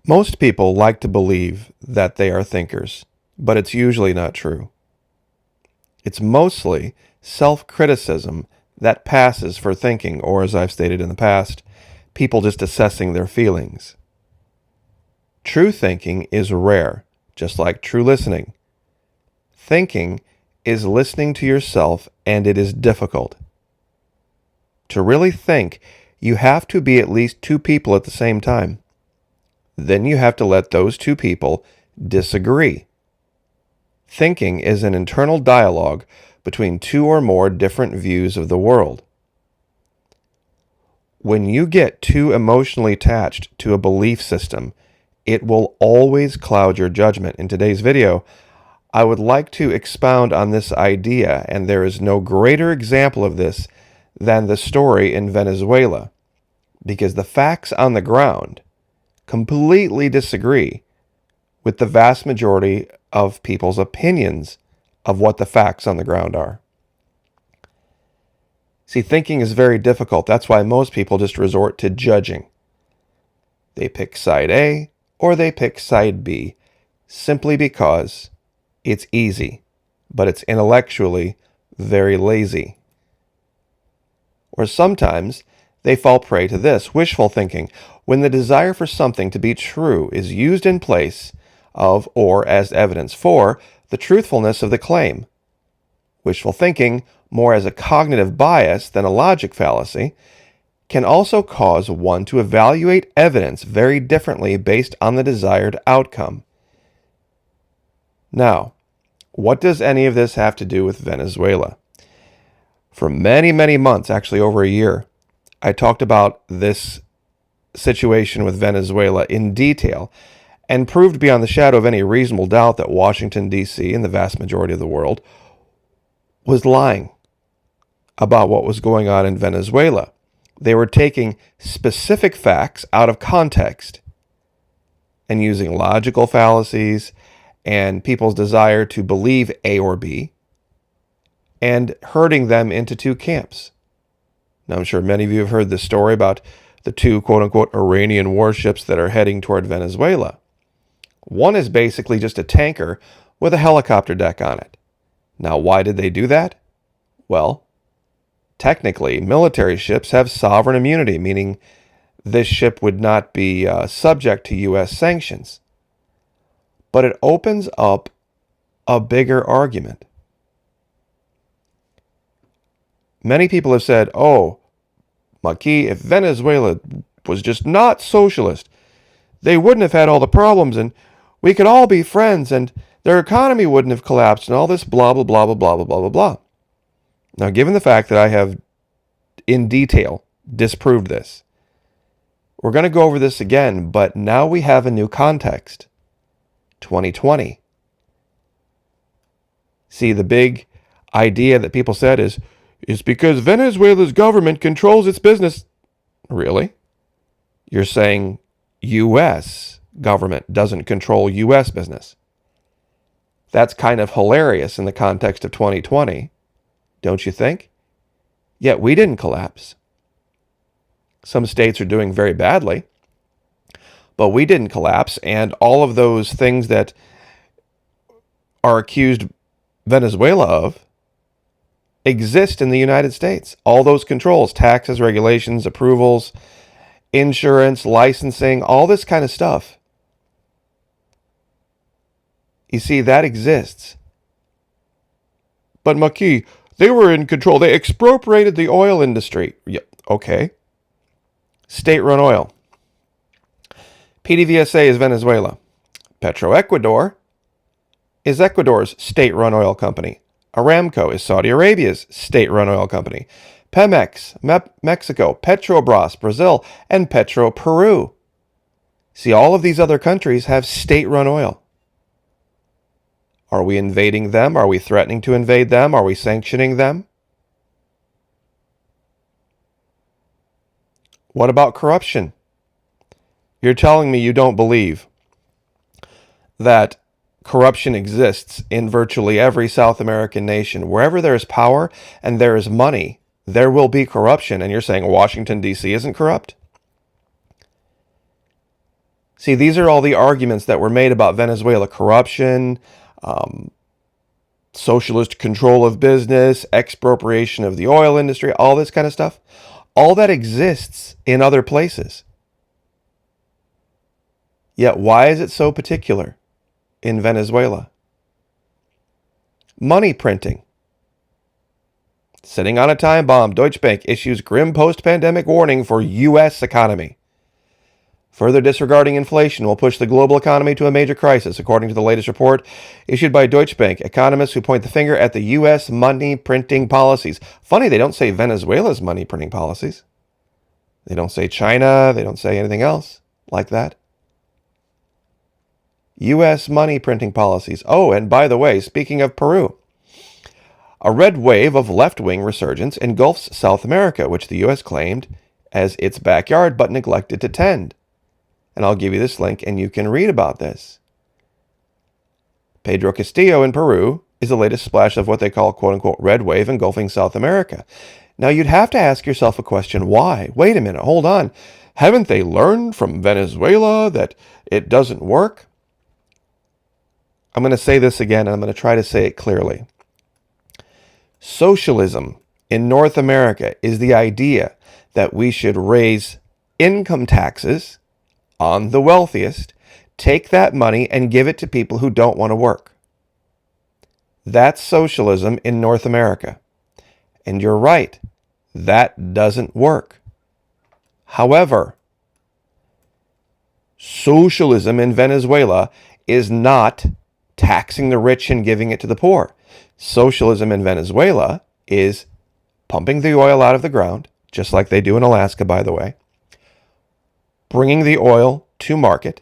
Most people like to believe that they are thinkers, but it's usually not true. It's mostly self-criticism that passes for thinking, or as I've stated in the past, people just assessing their feelings. True thinking is rare, just like true listening. Thinking is listening to yourself, and it is difficult. To really think, you have to be at least two people at the same time. Then you have to let those two people disagree. Thinking is an internal dialogue between two or more different views of the world. When you get too emotionally attached to a belief system, it will always cloud your judgment. In today's video, I would like to expound on this idea, and there is no greater example of this than the story in Venezuela, because the facts on the ground completely disagree with the vast majority of people's opinions of what the facts on the ground are. See, thinking is very difficult. That's why most people just resort to judging. They pick side A or they pick side B simply because it's easy, but it's intellectually very lazy. Or sometimes they fall prey to this, wishful thinking, when the desire for something to be true is used in place of or as evidence for the truthfulness of the claim. Wishful thinking, more as a cognitive bias than a logic fallacy, can also cause one to evaluate evidence very differently based on the desired outcome. Now, what does any of this have to do with Venezuela? For many, many months, actually over a year, I talked about this situation with Venezuela in detail and proved beyond the shadow of any reasonable doubt that Washington, D.C., and the vast majority of the world was lying about what was going on in Venezuela. They were taking specific facts out of context and using logical fallacies and people's desire to believe A or B and herding them into two camps. Now, I'm sure many of you have heard this story about the two quote-unquote Iranian warships that are heading toward Venezuela. One is basically just a tanker with a helicopter deck on it. Now, why did they do that? Well, technically, military ships have sovereign immunity, meaning this ship would not be subject to U.S. sanctions. But it opens up a bigger argument. Many people have said, oh, Maki, if Venezuela was just not socialist, they wouldn't have had all the problems and we could all be friends and their economy wouldn't have collapsed and all this blah, blah, blah, blah, blah, blah, blah, blah, blah. Now, given the fact that I have in detail disproved this, we're going to go over this again, but now we have a new context. 2020. See, the big idea that people said is, it's because Venezuela's government controls its business. Really? You're saying U.S. government doesn't control U.S. business. That's kind of hilarious in the context of 2020, don't you think? Yet we didn't collapse. Some states are doing very badly, but we didn't collapse, and all of those things that are accused Venezuela of exist in the United States. All those controls, taxes, regulations, approvals, insurance, licensing, all this kind of stuff. You see, that exists. But Maki, they were in control. They expropriated the oil industry. Yep, okay. State-run oil. PDVSA is Venezuela. Petroecuador is Ecuador's state-run oil company. Aramco is Saudi Arabia's state-run oil company. Pemex, Mexico, Petrobras, Brazil, and Petro, Peru. See, all of these other countries have state-run oil. Are we invading them? Are we threatening to invade them? Are we sanctioning them? What about corruption? You're telling me you don't believe that corruption exists in virtually every South American nation. Wherever there is power and there is money, there will be corruption. And you're saying Washington, D.C. isn't corrupt? See, these are all the arguments that were made about Venezuela: corruption, socialist control of business, expropriation of the oil industry, all this kind of stuff. All that exists in other places. Yet why is it so particular in Venezuela? Money printing. Sitting on a time bomb, Deutsche Bank issues grim post-pandemic warning for U.S. economy. Further disregarding inflation will push the global economy to a major crisis, according to the latest report issued by Deutsche Bank. Economists who point the finger at the U.S. money printing policies. Funny, they don't say Venezuela's money printing policies. They don't say China. They don't say anything else like that. U.S. money printing policies. Oh, and by the way, speaking of Peru, a red wave of left-wing resurgence engulfs South America, which the U.S. claimed as its backyard but neglected to tend. And I'll give you this link and you can read about this. Pedro Castillo in Peru is the latest splash of what they call, quote-unquote, red wave engulfing South America. Now, you'd have to ask yourself a question. Why? Wait a minute. Hold on. Haven't they learned from Venezuela that it doesn't work? I'm going to say this again, and I'm going to try to say it clearly. Socialism in North America is the idea that we should raise income taxes on the wealthiest, take that money and give it to people who don't want to work. That's socialism in North America. And you're right, that doesn't work. However, socialism in Venezuela is not taxing the rich and giving it to the poor. Socialism in Venezuela is pumping the oil out of the ground, just like they do in Alaska, by the way, bringing the oil to market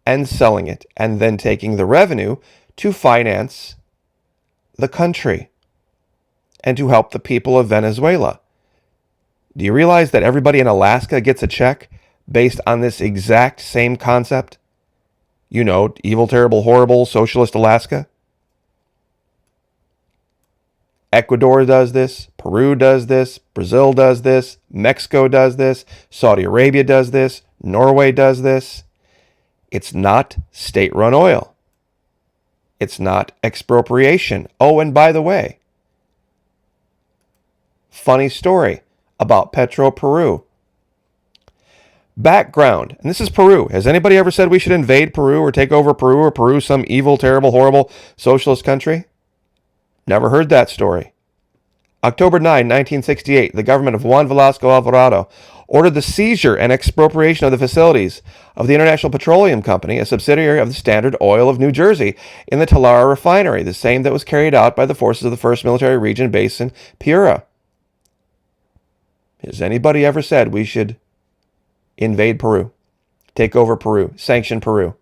and selling it, and then taking the revenue to finance the country and to help the people of Venezuela. Do you realize that everybody in Alaska gets a check based on this exact same concept? You know, evil, terrible, horrible, socialist Alaska. Ecuador does this, Peru does this, Brazil does this, Mexico does this, Saudi Arabia does this, Norway does this. It's not state-run oil. It's not expropriation. Oh, and by the way, funny story about Petro Peru. Background, and this is Peru. Has anybody ever said we should invade Peru or take over Peru, or Peru some evil, terrible, horrible socialist country? Never heard that story. October 9, 1968, the government of Juan Velasco Alvarado ordered the seizure and expropriation of the facilities of the International Petroleum Company, a subsidiary of the Standard Oil of New Jersey, in the Talara refinery, the same that was carried out by the forces of the 1st Military Region based in Piura. Has anybody ever said we should invade Peru, take over Peru, sanction Peru?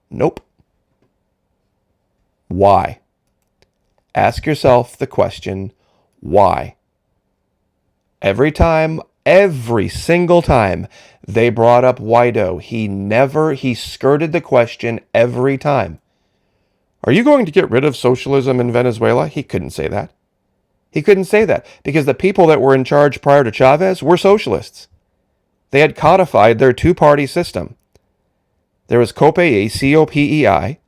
Nope. Why? Ask yourself the question, why? Every single time they brought up Guaido, he skirted the question every time. Are you going to get rid of socialism in Venezuela? He couldn't say that. He couldn't say that because the people that were in charge prior to Chavez were socialists. They had codified their two-party system. There was COPEI, C-O-P-E-I,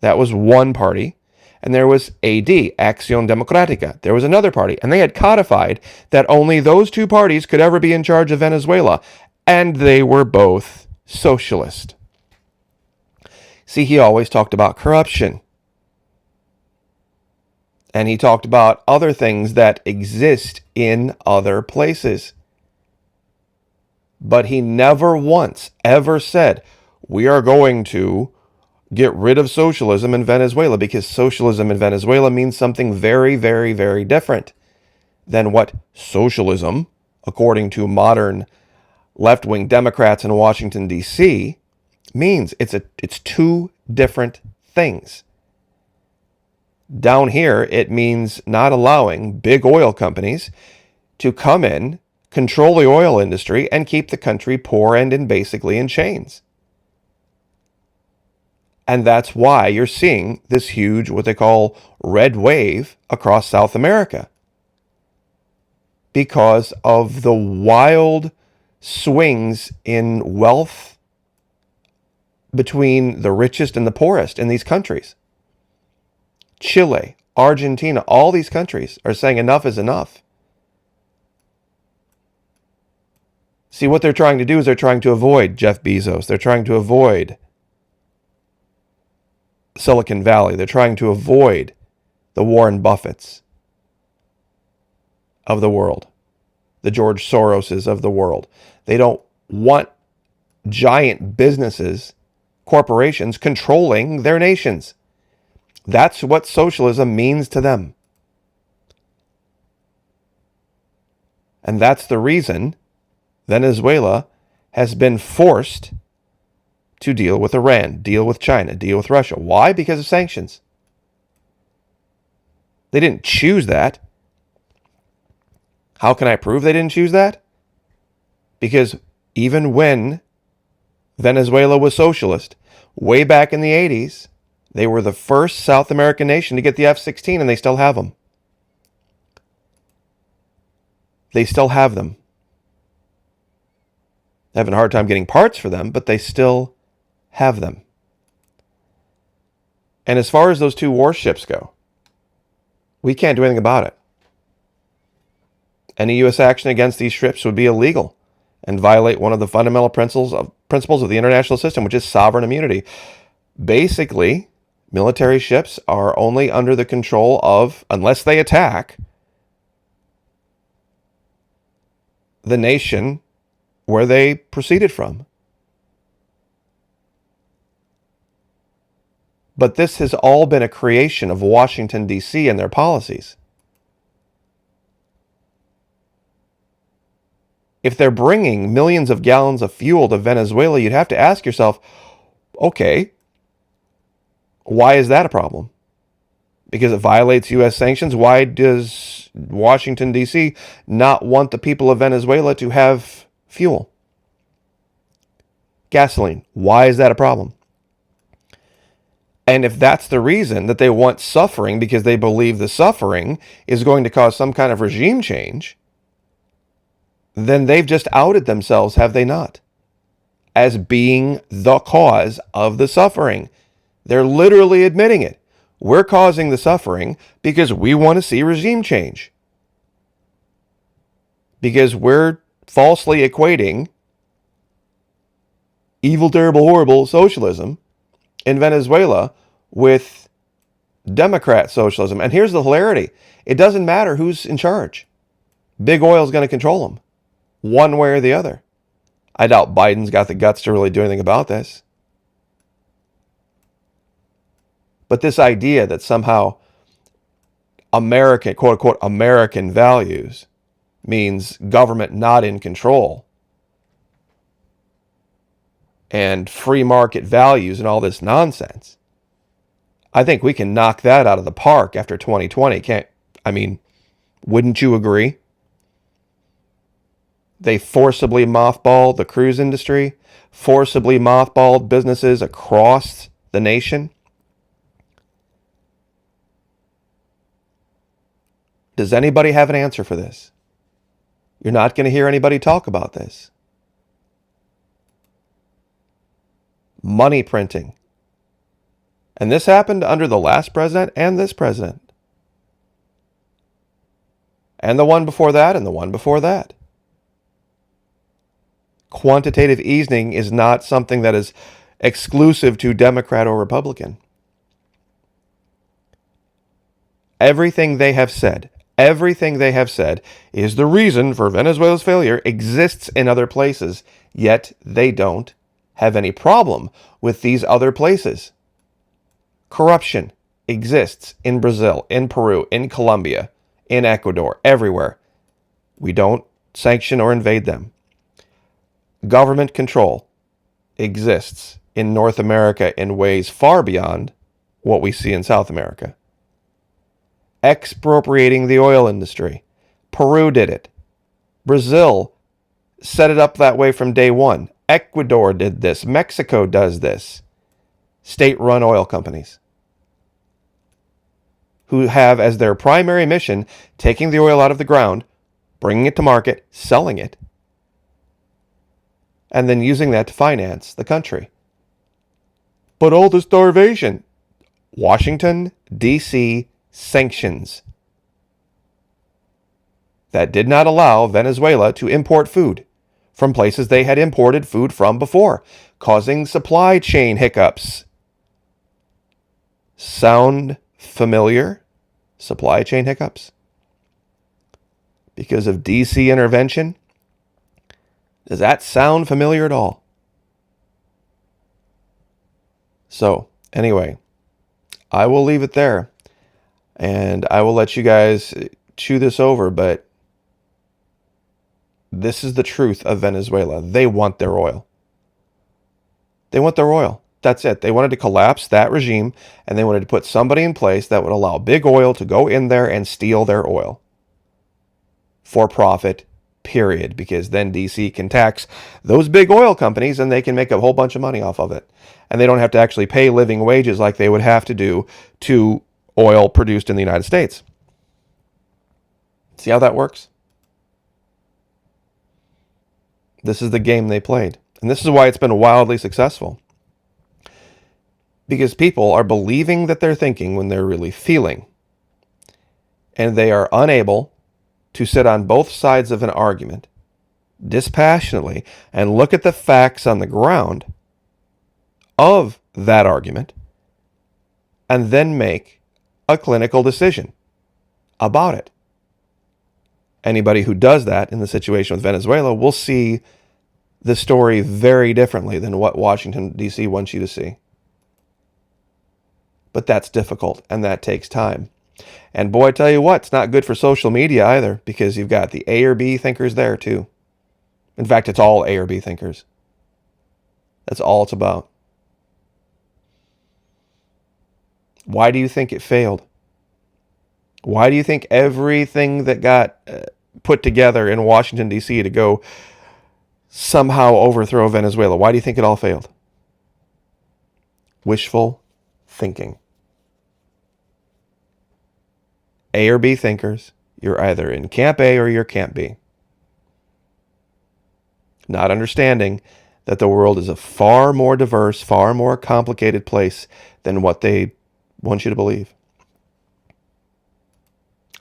that was one party, and there was AD, Acción Democrática. There was another party, and they had codified that only those two parties could ever be in charge of Venezuela, and they were both socialist. See, he always talked about corruption. And he talked about other things that exist in other places. But he never once ever said, we are going to get rid of socialism in Venezuela, because socialism in Venezuela means something very, very, very different than what socialism, according to modern left-wing Democrats in Washington, D.C., means. It's two different things. Down here, it means not allowing big oil companies to come in, control the oil industry, and keep the country poor and basically in chains. And that's why you're seeing this huge, what they call, red wave across South America. Because of the wild swings in wealth between the richest and the poorest in these countries. Chile, Argentina, all these countries are saying enough is enough. See, what they're trying to do is they're trying to avoid Jeff Bezos. They're trying to avoid Silicon Valley. They're trying to avoid the Warren Buffetts of the world, the George Soroses of the world. They don't want giant businesses, corporations controlling their nations. That's what socialism means to them. And that's the reason Venezuela has been forced to deal with Iran, deal with China, deal with Russia. Why? Because of sanctions. They didn't choose that. How can I prove they didn't choose that? Because even when Venezuela was socialist, way back in the 80s, they were the first South American nation to get the F-16, and they still have them. They still have them. Having a hard time getting parts for them, but they still have them. And as far as those two warships go, we can't do anything about it. Any U.S. action against these ships would be illegal and violate one of the fundamental principles of the international system, which is sovereign immunity. Basically, military ships are only under the control of, unless they attack, the nation where they proceeded from. But this has all been a creation of Washington, D.C. and their policies. If they're bringing millions of gallons of fuel to Venezuela, you'd have to ask yourself, okay, why is that a problem? Because it violates U.S. sanctions? Why does Washington, D.C. not want the people of Venezuela to have fuel? Gasoline. Why is that a problem? And if that's the reason that they want suffering, because they believe the suffering is going to cause some kind of regime change, then they've just outed themselves, have they not, as being the cause of the suffering. They're literally admitting it. We're causing the suffering because we want to see regime change. Because we're falsely equating evil, terrible, horrible socialism in Venezuela with Democrat socialism. And here's the hilarity. It doesn't matter who's in charge. Big oil is going to control them, one way or the other. I doubt Biden's got the guts to really do anything about this. But this idea that somehow American, quote unquote, American values means government not in control and free market values and all this nonsense, I think we can knock that out of the park after 2020. Wouldn't you agree? They forcibly mothballed the cruise industry, forcibly mothballed businesses across the nation. Does anybody have an answer for this? You're not going to hear anybody talk about this. Money printing. And this happened under the last president and this president. And the one before that and the one before that. Quantitative easing is not something that is exclusive to Democrat or Republican. Everything they have said is the reason for Venezuela's failure exists in other places, yet they don't have any problem with these other places. Corruption exists in Brazil, in Peru, in Colombia, in Ecuador, everywhere. We don't sanction or invade them. Government control exists in North America in ways far beyond what we see in South America. Expropriating the oil industry. Peru did it. Brazil set it up that way from day one. Ecuador did this. Mexico does this. State-run oil companies who have as their primary mission taking the oil out of the ground, bringing it to market, selling it, and then using that to finance the country. But all the starvation. Washington, D.C. sanctions that did not allow Venezuela to import food from places they had imported food from before, causing supply chain hiccups. Sound familiar? Supply chain hiccups? Because of D.C. intervention? Does that sound familiar at all? So, anyway, I will leave it there, and I will let you guys chew this over, but this is the truth of Venezuela. They want their oil. They want their oil. That's it. They wanted to collapse that regime, and they wanted to put somebody in place that would allow big oil to go in there and steal their oil for profit, period, because then DC can tax those big oil companies and they can make a whole bunch of money off of it. And they don't have to actually pay living wages like they would have to do to oil produced in the United States. See how that works? This is the game they played. And this is why it's been wildly successful. Because people are believing that they're thinking when they're really feeling. And they are unable to sit on both sides of an argument dispassionately and look at the facts on the ground of that argument and then make a clinical decision about it. Anybody who does that in the situation with Venezuela will see the story very differently than what Washington, D.C. wants you to see. But that's difficult, and that takes time. And boy, I tell you what, it's not good for social media either, because you've got the A or B thinkers there too. In fact, it's all A or B thinkers. That's all it's about. Why do you think it failed? Why do you think everything that got put together in Washington, D.C. to go somehow overthrow Venezuela, why do you think it all failed? Wishful thinking. A or B thinkers, you're either in camp A or you're camp B. Not understanding that the world is a far more diverse, far more complicated place than what they want you to believe.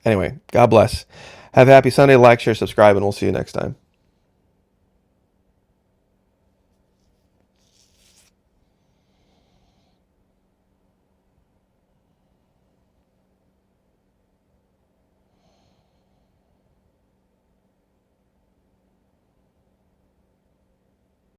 Anyway, God bless. Have a happy Sunday. Like, share, subscribe, and we'll see you next time.